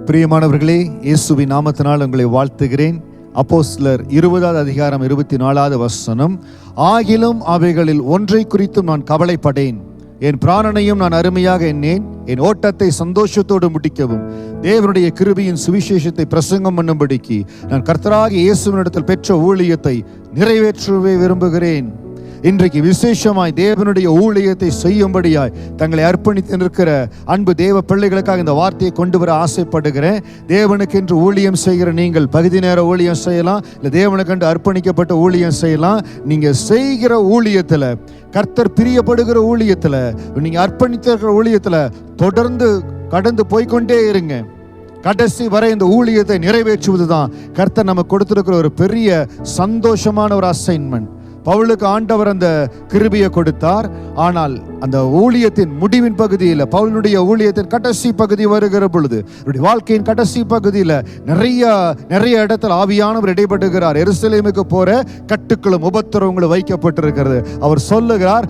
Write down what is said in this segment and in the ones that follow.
பிரியமானவர்களே, இயேசுவின் நாமத்தினால் உங்களை வாழ்த்துகிறேன். அப்போஸ்தலர் 20வது அதிகாரம் 24வது வசனம், ஆகிலும் அவைகளில் ஒன்றை குறித்தும் நான் கவலைப்படேன், என் பிராணனையும் நான் அருமையாக எண்ணேன், என் ஓட்டத்தை சந்தோஷத்தோடு முடிக்கவும் தேவனுடைய கிருபையின் சுவிசேஷத்தை பிரசங்கம் பண்ணும்படிக்கு நான் கர்த்தராகிய இயேசுவினிடத்தில் பெற்ற ஊழியத்தை நிறைவேற்றவே விரும்புகிறேன். இன்றைக்கு விசேஷமாய் தேவனுடைய ஊழியத்தை செய்யும்படியாய் தங்களை அர்ப்பணித்து நிற்கிற அன்பு தேவ பிள்ளைகளுக்காக இந்த வார்த்தையை கொண்டு வர ஆசைப்படுகிறேன். தேவனுக்கு என்று ஊழியம் செய்கிற நீங்கள் பகுதி நேர ஊழியம் செய்யலாம், இல்லை தேவனுக்கு என்று அர்ப்பணிக்கப்பட்ட ஊழியம் செய்யலாம். நீங்கள் செய்கிற ஊழியத்தில், கர்த்தர் பிரியப்படுகிற ஊழியத்தில், நீங்கள் அர்ப்பணித்திருக்கிற ஊழியத்தில் தொடர்ந்து கடந்து போய்கொண்டே இருங்க. கடைசி வரை இந்த ஊழியத்தை நிறைவேற்றுவது தான் கர்த்தர் நமக்கு கொடுத்திருக்கிற ஒரு பெரிய சந்தோஷமான ஒரு அசைன்மெண்ட். பவுலுக்கு ஆண்டவர் அந்த கிருபையை கொடுத்தார். ஆனால் அந்த ஊழியத்தின் முடிவின் பகுதியில், பவுலுடைய ஊழியத்தின் கடைசி பகுதி வருகிற பொழுது, வாழ்க்கையின் கடைசி பகுதியில் நிறைய இடத்துல ஆவியானவர் இடைப்படுகிறார். எருசலேமுக்கு போற கட்டுக்களும் உபத்திரவங்களும் வைக்கப்பட்டிருக்கிறது. அவர் சொல்லுகிறார்,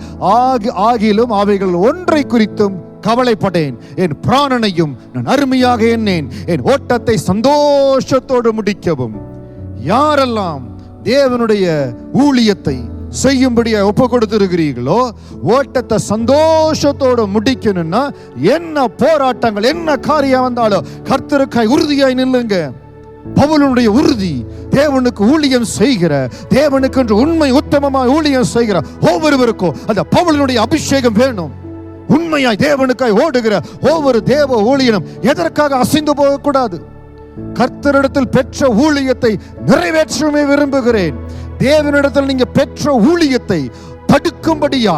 ஆகிலும் அவைகள் ஒன்றை குறித்தும் கவலைப்படேன், என் பிராணனையும் நான் அருமையாக எண்ணேன், என் ஓட்டத்தை சந்தோஷத்தோடு முடிக்கவும். யாரெல்லாம் தேவனுடைய ஊழியத்தை செய்யும்படியா ஒப்பு கொடுத்திருக்கிறீர்களோ, ஓட்டத்தை சந்தோஷத்தோடு முடிக்கணும்னா என்ன போராட்டங்கள், என்ன காரியம் வந்தாலும் கர்த்தருக்காய் உறுதியாய் நில்லுங்க. பவுலுடைய உறுதி, தேவனுக்கு ஊழியம் செய்கிற, தேவனுக்கு என்று உண்மை உத்தமமாய் ஊழியம் செய்கிற ஒவ்வொருவருக்கும் அந்த பவுலுடைய அபிஷேகம் வேணும். உண்மையாய் தேவனுக்காய் ஓடுகிற ஒவ்வொரு தேவ ஊழியனும் எதற்காக அசைந்து போகக்கூடாது. கர்த்தரிடத்தில் பெற்ற ஊழியத்தை நிறைவேற்றவே விரும்புகிறேன். தேவனிடத்தில் நீங்க பெற்ற ஊழியத்தை தடுக்கும்படியா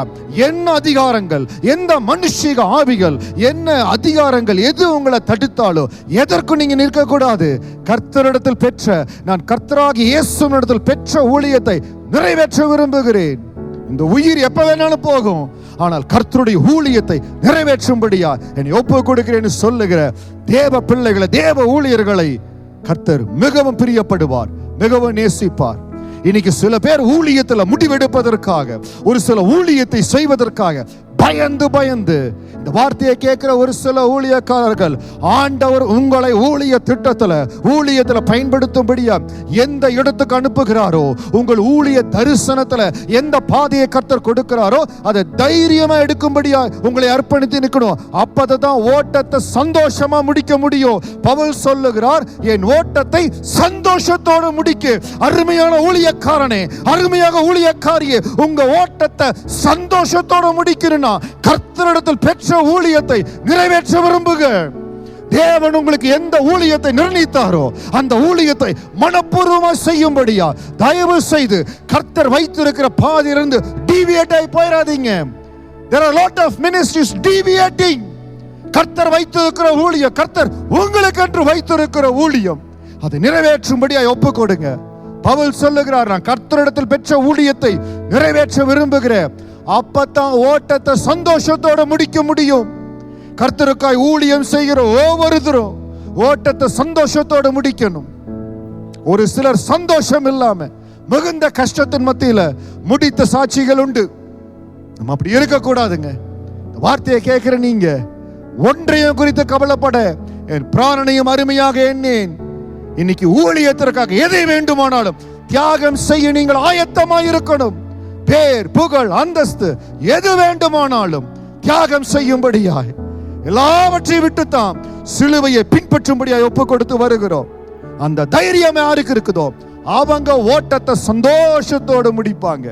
என்ன அதிகாரங்கள், எந்த மனுஷிக ஆவிகள், என்ன அதிகாரங்கள் எது உங்களை தடுத்தாலோ எதற்கும் நீங்க நிற்க கூடாது. கர்த்தரிடத்தில் பெற்ற, நான் கர்த்தராகிய இயேசுவினிடத்தில் பெற்ற ஊழியத்தை நிறைவேற்ற விரும்புகிறேன். இந்த உயிர் எப்ப வேணாலும் போகும், ஆனால் கர்த்தருடைய ஊழியத்தை நிறைவேற்றும்படியா என்னை ஒப்பு கொடுக்கிறேன்னு சொல்லுகிற தேவ பிள்ளைகளை, தேவ ஊழியர்களை கர்த்தர் மிகவும் பிரியப்படுவார், மிகவும் நேசிப்பார். இன்னைக்கு சில பேர் ஊழியத்தில் முடிவெடுப்பதற்காக, ஒரு சில ஊழியத்தை செய்வதற்காக பயந்து இந்த வார்த்தையை கேட்கிற ஒரு சில ஊழியக்காரர்கள், ஆண்டவர் உங்களை ஊழிய ஊழியத்தில் பயன்படுத்தும்படியா எந்த இடத்துக்கு அனுப்புகிறாரோ, உங்கள் ஊழிய தரிசனத்தில் எந்த பாதையை கர்த்தர் கொடுக்கிறாரோ அதை தைரியமா எடுக்கும்படியா உங்களை அர்ப்பணித்து நிற்கணும். அப்பதான் ஓட்டத்தை சந்தோஷமா முடிக்க முடியும். பவுல் சொல்லுகிறார், என் ஓட்டத்தை சந்தோஷத்தோடு முடிக்க. அருமையான ஊழியக்காரனே, அருமையாக ஊழியக்காரியே, உங்க ஓட்டத்தை சந்தோஷத்தோடு முடிக்கணும். கர்த்தரிடத்தில் பெற்ற ஊழியத்தை நிறைவேற்ற விரும்புக. தேவன் உங்களுக்கு எந்த ஊழியத்தை நிர்ணயித்தாரோ அந்த ஊழியத்தை மனப்பூர்வமாக செய்யும்படியா தயவு செய்து கர்த்தர் வைத்திருக்கிற பாதையிலிருந்து டீவியேட் ஆகி போயிடாதீங்க. There are a lot of ministries deviating. கர்த்தர் வைத்திருக்கிற ஊழியம், கர்த்தர் உங்களுக்கு என்று வைத்திருக்கிற ஊழியம், அதை நிறைவேற்றும்படியா ஒப்பு கொடுங்க. பவுல் சொல்லுகிறார், நான் கர்த்தரிடத்தில் பெற்ற ஊழியத்தை நிறைவேற்ற விரும்புகிறேன். அப்பதான் ஓட்டத்தை சந்தோஷத்தோட முடிக்க முடியும். கர்த்தருக்காய் ஊழியம் செய்கிற ஒவ்வொருத்தரும் ஓட்டத்தை சந்தோஷத்தோட முடிக்கணும். ஒரு சிலர் சந்தோஷம் இல்லாம மிகுந்த கஷ்டத்தின் மத்தியில முடித்த சாட்சிகள் உண்டு. நம்ம அப்படி இருக்கக்கூடாதுங்க. வார்த்தையை கேட்கிற நீங்க ஒன்றையும் குறித்து கவலைப்பட, என் பிராணனையும் அருமையாக எண்ணேன். இன்னைக்கு ஊழியத்திற்காக எதை வேண்டுமானாலும் தியாகம் செய்ய நீங்கள் ஆயத்தமாய் இருக்கணும். பேர், புகழ், அந்தஸ்து எது வேண்டுமானாலும் தியாகம் செய்யும்படியாய் எல்லாவற்றையும் விட்டுத்தான் சிலுவையை பின்பற்றும்படியாய் ஒப்பு கொடுத்து வருகிறோம். அந்த தைரியம் யாருக்கு இருக்குதோ அவங்க ஓட்டத்தை சந்தோஷத்தோடு முடிப்பாங்க.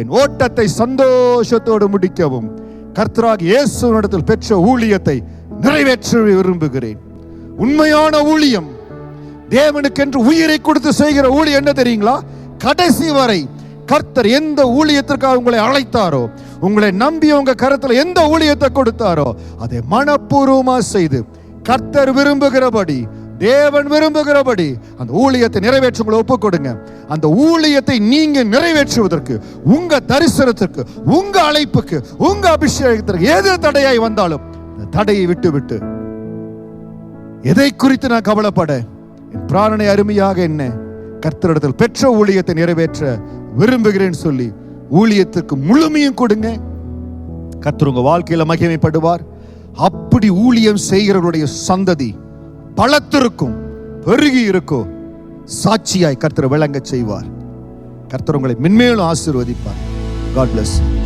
என் ஓட்டத்தை சந்தோஷத்தோடு முடிக்கவும் கர்த்தராகிய இயேசுவினிடத்தில் பெற்ற ஊழியத்தை நிறைவேற்ற விரும்புகிறேன். உண்மையான ஊழியம், தேவனுக்கென்று உயிரை கொடுத்து செய்கிற ஊழியம் என்ன தெரியுங்களா? கடைசி வரை கர்த்தர் எந்த ஊழியத்திற்காக உங்களை அழைத்தாரோ, உங்களை நம்பி உங்க கருத்துல எந்த ஊழியத்தை கொடுத்தாரோ அதை மனப்பூர்வமா செய்து கர்த்தர் விரும்புகிறபடி, தேவன் விரும்புகிறபடி அந்த ஊழியத்தை நிறைவேற்ற உங்களை ஒப்பு கொடுங்க. அந்த ஊழியத்தை நீங்க நிறைவேற்றுவதற்கு, உங்க தரிசனத்திற்கு, உங்க அழைப்புக்கு, உங்க அபிஷேகத்திற்கு எது தடையாய் வந்தாலும் தடையை விட்டு எதை குறித்து நான் கவலைப்பட, என் பிராணனை அருமையாக என்ன கர்த்தரிடத்தில் பெற்ற ஊழியத்தை நிறைவேற்ற விரும்புகிறேன் சொல்லி ஊழியத்துக்கு முழுமையும் கொடுங்க. கர்த்தர் உங்க வாழ்க்கையில மகிமைப்படுவார். அப்படி ஊழியம் செய்கிறவருடைய சந்ததி பலத்திருக்கும், பெருகி இருக்கும் சாட்சியாய் கர்த்தர் விளங்க செய்வார். கர்த்தர் உங்களை மென்மேலும் ஆசீர்வதிப்பார். God bless you.